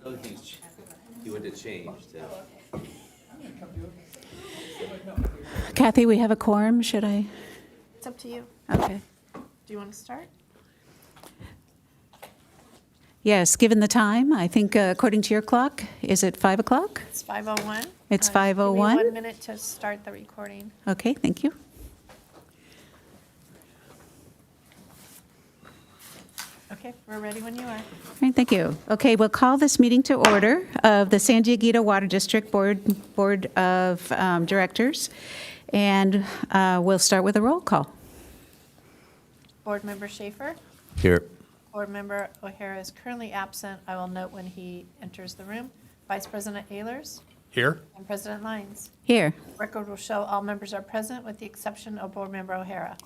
You want to change to. Kathy, we have a quorum. Should I? It's up to you. Okay. Do you want to start? Yes, given the time, I think according to your clock, is it 5 o'clock? It's 5:01. It's Give me 5:01? 1 minute to start the recording. Okay, thank you. Okay, we're ready when you are. All right, thank you. Okay, we'll call this meeting to order of the San Diego Water District Board of Directors, and we'll start with a roll call. Board Member Schaefer. Here. Board Member O'Hara is currently absent. I will note when he enters the room. Vice President Ehlers Here. and President Lyons. Here. Record will show all members are present with the exception of Board Member O'Hara.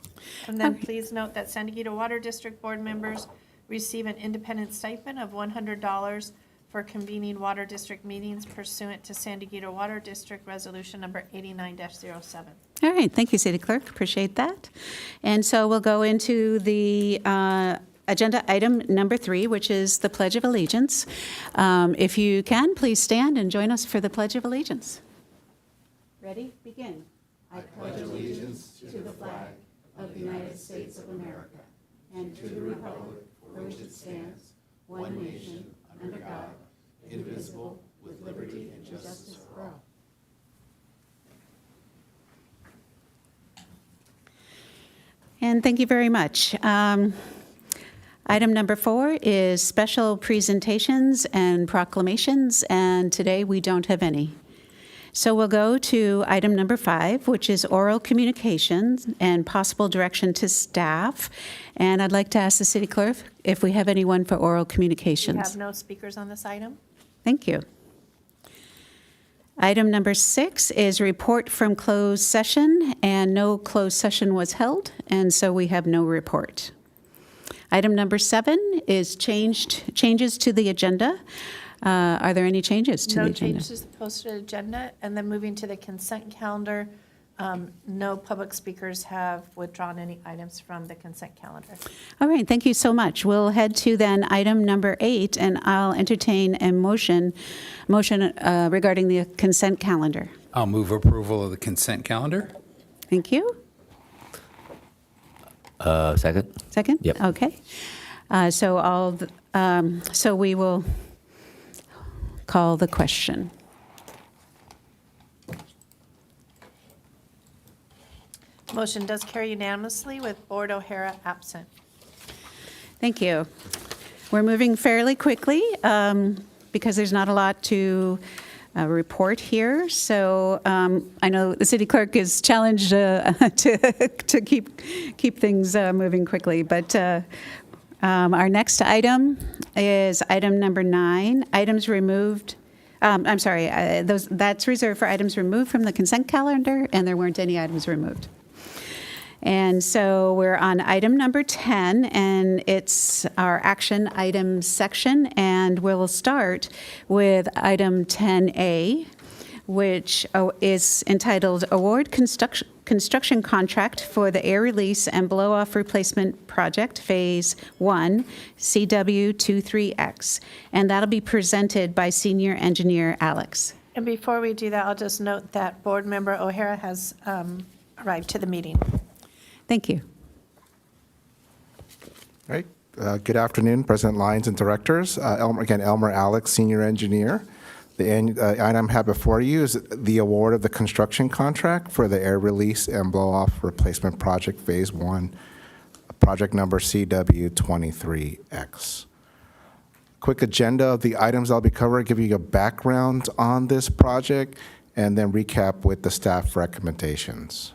And then Okay. please note that San Diego Water District Board members receive an independent stipend of $100 for convening water district meetings pursuant to San Diego Water District Resolution Number 89-07. All right, thank you, City Clerk, appreciate that. And so we'll go into the agenda item number 3, which is the Pledge of Allegiance. If you can, please stand and join us for the Pledge of Allegiance. Ready? Begin. I pledge allegiance to the flag of the United States of America and to the republic for which it stands, one nation, under God, indivisible, with liberty and justice for all. And thank you very much. Item number 4 is special presentations and proclamations, and today we don't have any. So we'll go to item number 5, which is oral communications and possible direction to staff. And I'd like to ask the city clerk if we have anyone for oral We communications. have no speakers on this item. Thank you. Item number 6 is report from closed session, and no closed session was held, and so we have no report. Item number 7 is changes to the agenda. Are there any changes to the No agenda? changes to the posted agenda. And then moving to the consent calendar, no public speakers have withdrawn any items from the consent calendar. All right, thank you so much. We'll head to then item number 8, and I'll entertain a motion regarding the consent calendar. I'll move approval of the consent calendar. Thank you. Second? Second? Yep. Okay. So we will call the question. Motion does carry unanimously with Board O'Hara absent. Thank you. We're moving fairly quickly because there's not a lot to report here. So I know the city clerk is challenged to keep things moving quickly. But our next item is item number 9, items removed. I'm sorry, that's reserved for items removed from the consent calendar, and there weren't any items removed. And so we're on item number 10, and it's our action items section, and we'll start with item 10A, which is entitled Award Construction Contract for the Air Release and Blow-Off Replacement Project, Phase 1, CW23X. And that'll be presented by Senior Engineer Alex. And before we do that, I'll just note that Board Member O'Hara has arrived to the meeting. Thank you. All right. Good afternoon, President Lyons and directors. Elmer Alex, Senior Engineer. The item I have before you is the award of the construction contract for the Air Release and Blow-Off Replacement Project Phase 1, project number CW23X. Quick agenda of the items I'll be covering, give you a background on this project, and then recap with the staff recommendations.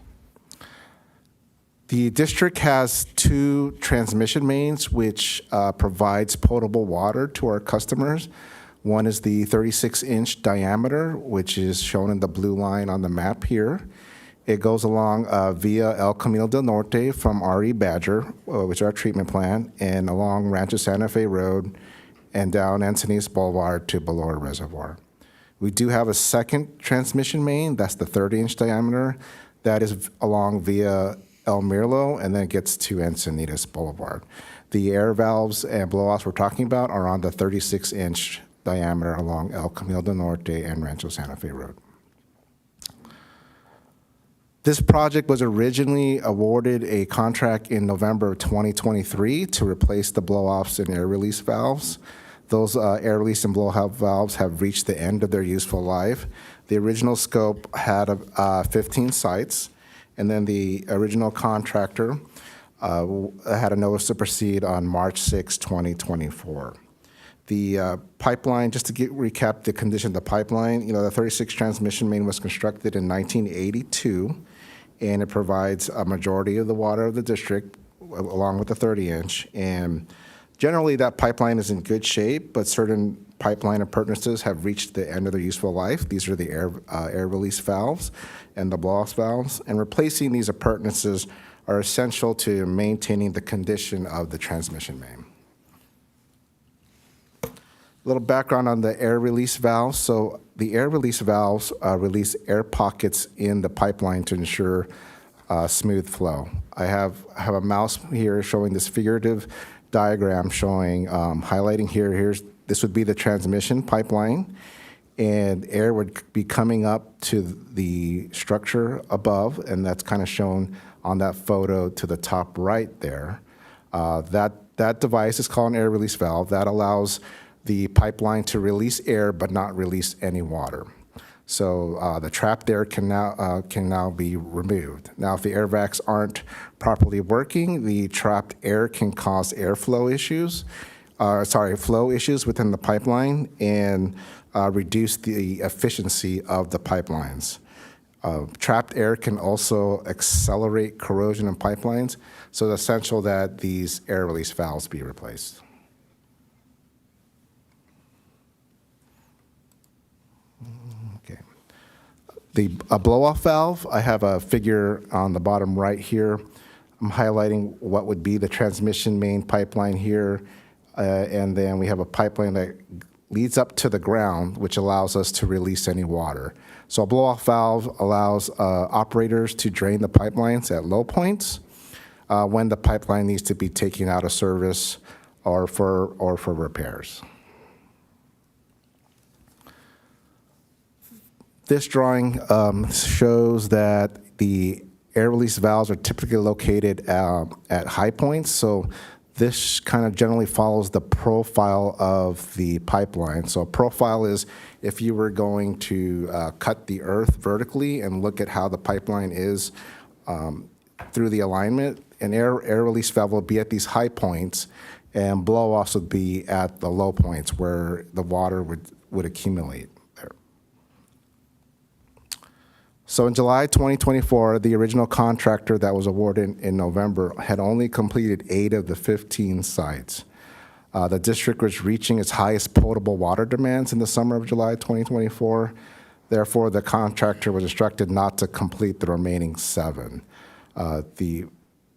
The district has 2 transmission mains which provides potable water to our customers. One is the 36-inch diameter, which is shown in the blue line on the map here. It goes along via El Camino del Norte from RE Badger, which is our treatment plant, and along Rancho Santa Fe Road and down Encinitas Boulevard to Belor Reservoir. We do have a second transmission main, that's the 30-inch diameter, that is along via El Mirlo, and then it gets to Encinitas Boulevard. The air valves and blow-offs we're talking about are on the 36-inch diameter along El Camino del Norte and Rancho Santa Fe Road. This project was originally awarded a contract in November of 2023 to replace the blow-offs and air release valves. Those air release and blow-off valves have reached the end of their useful life. The original scope had 15 sites, and then the original contractor had a notice to proceed on March 6, 2024. The pipeline, just to recap the condition of the pipeline, the 36 transmission main was constructed in 1982, and it provides a majority of the water of the district along with the 30-inch. And generally, that pipeline is in good shape, but certain pipeline appurtenances have reached the end of their useful life. These are the air release valves and the blow-off valves. And replacing these appurtenances are essential to maintaining the condition of the transmission main. A little background on the air release valves. So the air release valves release air pockets in the pipeline to ensure smooth flow. I have a mouse here showing this figurative diagram showing, highlighting here, this would be the transmission pipeline, and air would be coming up to the structure above, and that's kind of shown on that photo to the top right there. That device is called an air release valve. That allows the pipeline to release air but not release any water. So the trapped air can now be removed. Now, if the air vacs aren't properly working, the trapped air can cause flow issues within the pipeline and reduce the efficiency of the pipelines. Trapped air can also accelerate corrosion in pipelines, so it's essential that these air release valves be replaced. A blow-off valve, I have a figure on the bottom right here. I'm highlighting what would be the transmission main pipeline here, and then we have a pipeline that leads up to the ground, which allows us to release any water. So a blow-off valve allows operators to drain the pipelines at low points when the pipeline needs to be taken out of service or for repairs. This drawing shows that the air release valves are typically located at high points. So this kind of generally follows the profile of the pipeline. So a profile is if you were going to cut the earth vertically and look at how the pipeline is through the alignment, an air release valve will be at these high points, and blow-offs would be at the low points where the water would accumulate. So in July 2024, the original contractor that was awarded in November had only completed 8 of the 15 sites. The district was reaching its highest potable water demands in the summer of July 2024. Therefore, the contractor was instructed not to complete the remaining 7. The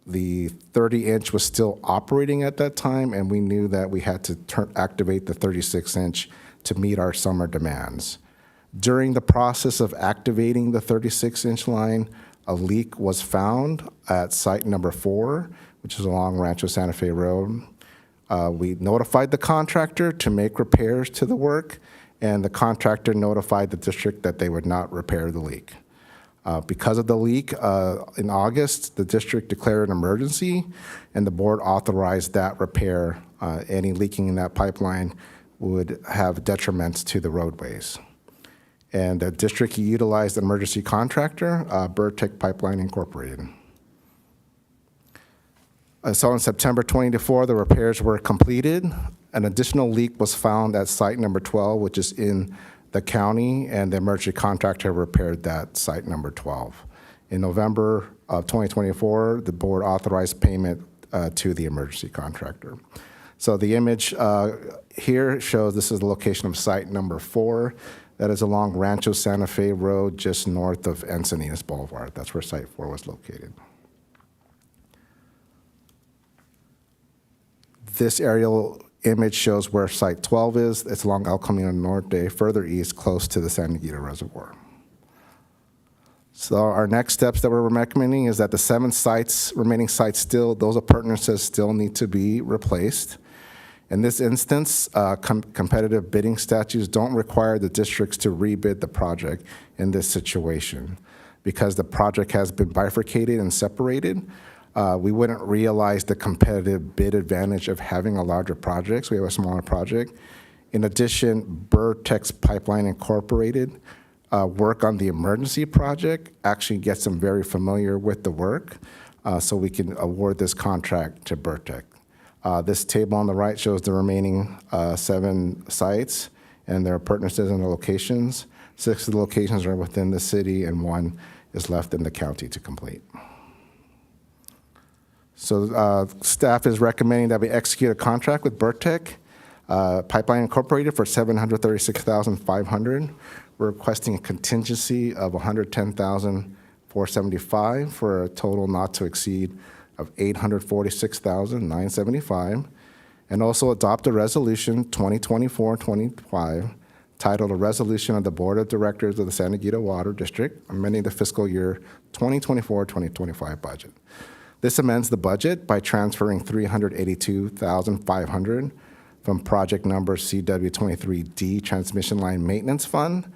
30-inch was still operating at that time, and we knew that we had to activate the 36-inch to meet our summer demands. During the process of activating the 36-inch line, a leak was found at site number 4, which is along Rancho Santa Fe Road. We notified the contractor to make repairs to the work, and the contractor notified the district that they would not repair the leak. Because of the leak, in August, the district declared an emergency, and the board authorized that repair. Any leaking in that pipeline would have detriments to the roadways. And the district utilized an emergency contractor, Burtech Pipeline Incorporated. So in September 2024, the repairs were completed. An additional leak was found at site number 12, which is in the county, and the emergency contractor repaired that site number 12. In November of 2024, the board authorized payment to the emergency contractor. So the image here shows this is the location of site number 4. That is along Rancho Santa Fe Road, just north of Encinitas Boulevard. That's where Site 4 was located. This aerial image shows where Site 12 is. It's along El Camino Norte, further east, close to the San Miguel Reservoir. So our next steps that we're recommending is that the 7 sites, remaining sites those appurtenances still need to be replaced. In this instance, competitive bidding statutes don't require the districts to rebid the project in this situation. Because the project has been bifurcated and separated, we wouldn't realize the competitive bid advantage of having a larger project, so we have a smaller project. In addition, Vertex Pipeline Incorporated work on the emergency project actually gets them very familiar with the work, so we can award this contract to Vertex. This table on the right shows the remaining 7 sites and their appurtenances and the locations. 6 of the locations are within the city, and 1 is left in the county to complete. So staff is recommending that we execute a contract with Vertex Pipeline Incorporated for $736,500. We're requesting a contingency of $110,475 for a total not to exceed of $846,975, and also adopt a resolution 2024-25 titled A Resolution of the Board of Directors of the San Diego Water District amending the fiscal year 2024-2025 budget. This amends the budget by transferring $382,500 from project number CW23D Transmission Line Maintenance Fund,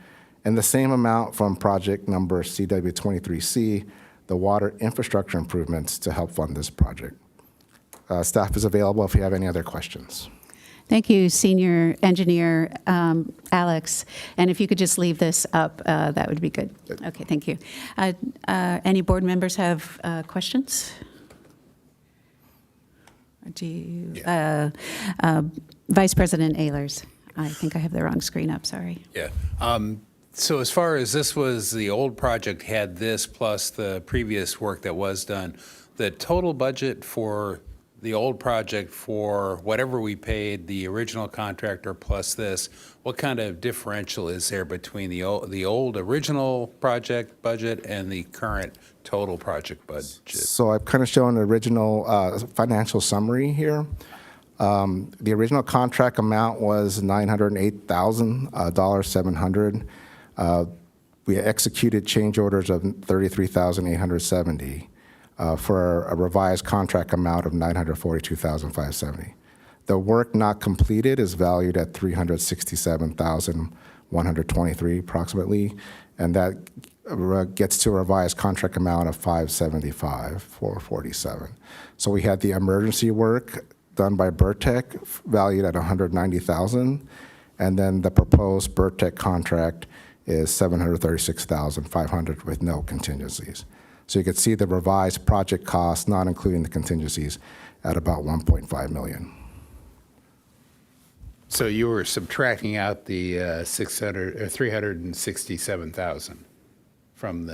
and the same amount from project number CW23C, the Water Infrastructure Improvements, to help fund this project. Staff is available if you have any other questions. Thank you, Senior Engineer Alex. And if you could just leave this up, that would be good. Okay, thank you. Any board members have questions? Do you, Vice President Ehlers? I think I have the wrong screen up, sorry. Yeah. So as far as this was, the old project had this plus the previous work that was done, the total budget for the old project for whatever we paid the original contractor plus this, what kind of differential is there between the old original project budget and the current total project budget? So I've kind of shown the original financial summary here. The original contract amount was $908,700. We executed change orders of $33,870 for a revised contract amount of $942,570. The work not completed is valued at $367,123 approximately, and that gets to a revised contract amount of $575,447. So we had the emergency work done by Vertex valued at $190,000, and then the proposed Vertex contract is $736,500 with no contingencies. So you can see the revised project cost, not including the contingencies, at about $1.5 million. So you were subtracting out the 367,000 from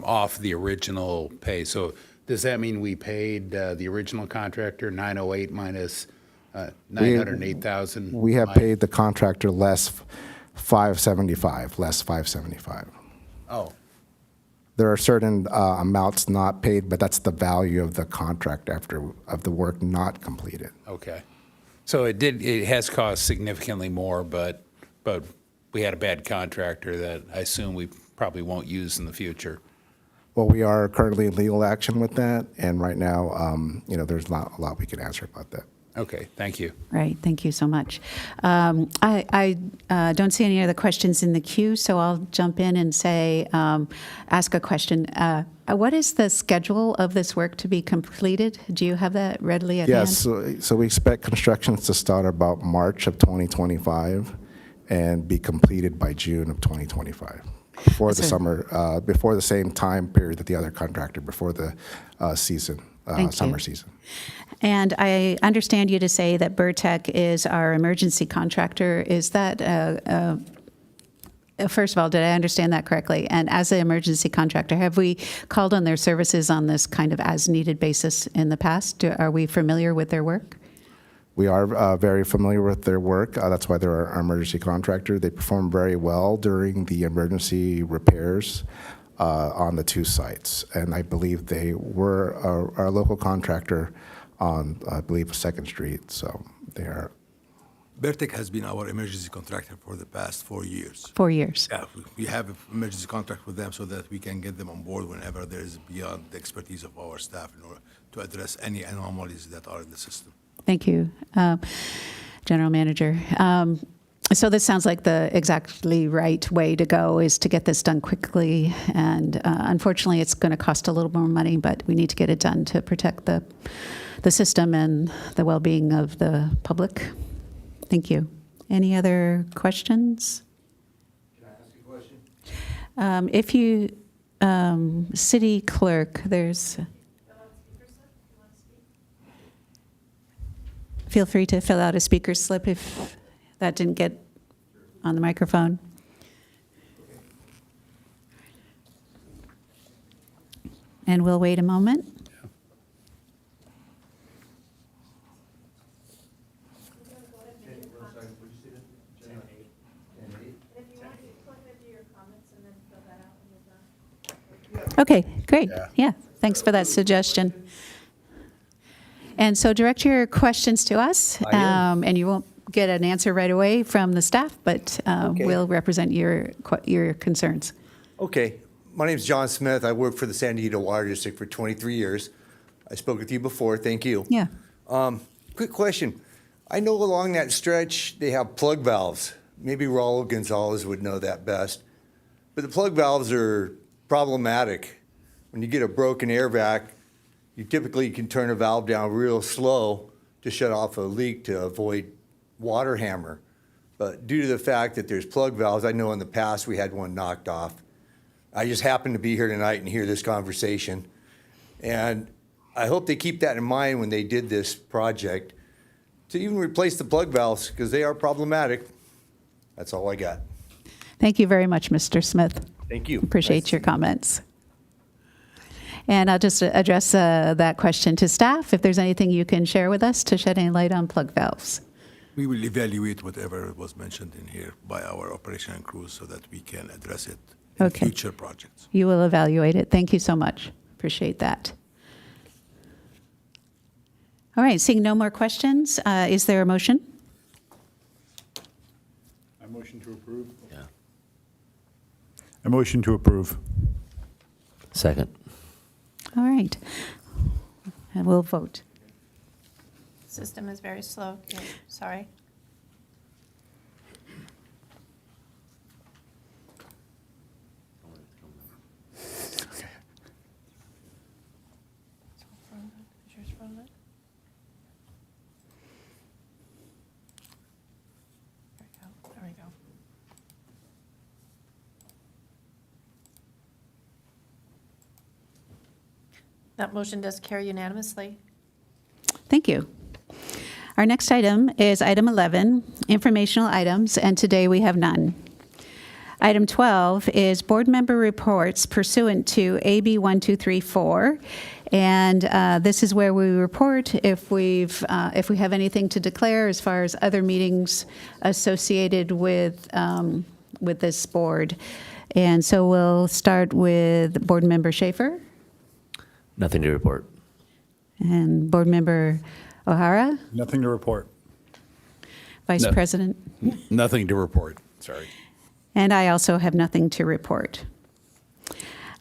off the original pay. So does that mean we paid the original contractor 908 minus 908,000? We have paid the contractor less 575. Oh, There are certain amounts not paid, but that's the value of the contract of the work not completed. okay. So it has cost significantly more, but we had a bad contractor that I assume we probably won't use in the future. Well, we are currently in legal action with that, and right now, there's not a lot we can answer about that. Okay, thank you. Right, thank you so much. I don't see any other questions in the queue, so I'll jump in and say, ask a question. What is the schedule of this work to be completed? Do you have that readily at hand? Yes, so we expect construction to start about March of 2025 and be completed by June of 2025. Before the summer, before the same time period that the other contractor, before the summer season. And I understand you to say that Vertex is our emergency contractor. Is that, first of all, did I understand that correctly? And as an emergency contractor, have we called on their services on this kind of as-needed basis in the past? Are we familiar with their work? We are very familiar with their work. That's why they're our emergency contractor. They perform very well during the emergency repairs on the 2 sites. And I believe they were our local contractor on, I believe, 2nd Street. So they are. Vertex has been our emergency contractor for the past 4 years. 4 years. Yeah, we have an emergency contract with them so that we can get them on board whenever there is beyond the expertise of our staff in order to address any anomalies that are in the system. Thank you. General Manager. So this sounds like the exactly right way to go is to get this done quickly. And unfortunately, it's going to cost a little more money, but we need to get it done to protect the system and the well-being of the public. Thank you. Any other questions? Can I ask you a question? If you, City Clerk, there's... Feel free to fill out a speaker slip if that didn't get on the microphone. And we'll wait a moment. Okay, great. Yeah, thanks for that suggestion. And so direct your questions to us, and you won't get an answer right away from the staff, but we'll represent your concerns. Okay, my name's John Smith. I worked for the San Diego Water District for 23 years. I spoke with you before. Thank you. Yeah. Quick question. I know along that stretch they have plug valves. Maybe Raul Gonzalez would know that best. But the plug valves are problematic. When you get a broken air vac, you typically can turn a valve down real slow to shut off a leak to avoid water hammer. But due to the fact that there's plug valves, I know in the past we had one knocked off. I just happened to be here tonight and hear this conversation. And I hope they keep that in mind when they did this project to even replace the plug valves because they are problematic. That's all I got. Thank you very much, Mr. Smith. Thank you. Appreciate your comments. And I'll just address that question to staff. If there's anything you can share with us to shed any light on plug valves. We will evaluate whatever was mentioned in here by our operation and crews so that we can address it in Okay. future projects. You will evaluate it. Thank you so much. Appreciate that. All right, seeing no more questions, is there a motion? I motion to approve. Yeah. I motion to approve. Second. All right. And we'll vote. System is very slow. Yeah, sorry. Is yours frozen? There we go. There we go. That motion does carry unanimously. Thank you. Our next item is item 11, informational items, and today we have none. Item 12 is board member reports pursuant to AB 1234, and this is where we report if we have anything to declare as far as other meetings associated with this board. And so we'll start with Board Member Schaefer Nothing to report. and Board Member O'Hara, Nothing to report. Vice No. President. Nothing to report, sorry. And I also have nothing to report.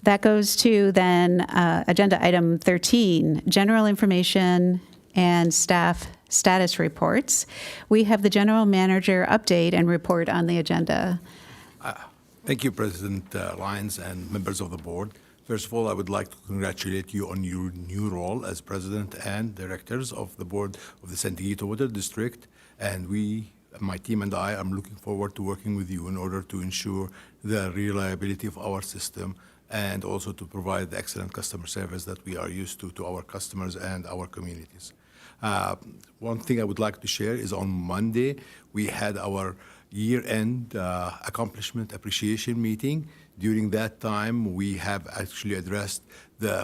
That goes to then agenda item 13, general information and staff status reports. We have the general manager update and report on the agenda. Thank you, President Lyons and members of the board. First of all, I would like to congratulate you on your new role as president and directors of the board of the San Diego Water District. And my team and I, am looking forward to working with you in order to ensure the reliability of our system and also to provide the excellent customer service that we are used to our customers and our communities. One thing I would like to share is on Monday, we had our year-end accomplishment appreciation meeting. During that time, we have actually addressed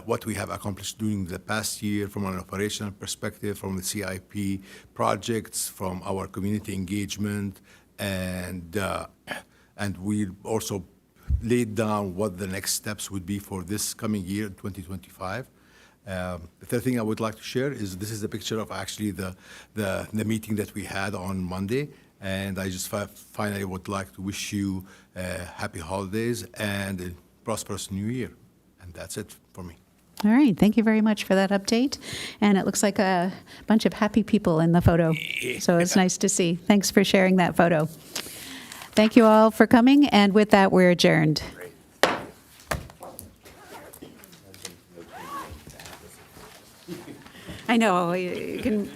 what we have accomplished during the past year from an operational perspective, from the CIP projects, from our community engagement, and we also laid down what the next steps would be for this coming year, 2025. The third thing I would like to share is this is a picture of actually the meeting that we had on Monday. And I just finally would like to wish you happy holidays and a prosperous new year. And that's it for me. All right, thank you very much for that update. And it looks like a bunch of happy people in the photo, so it's nice to see. Thanks for sharing that photo. Thank you all for coming, and with that, we're adjourned. I know, you can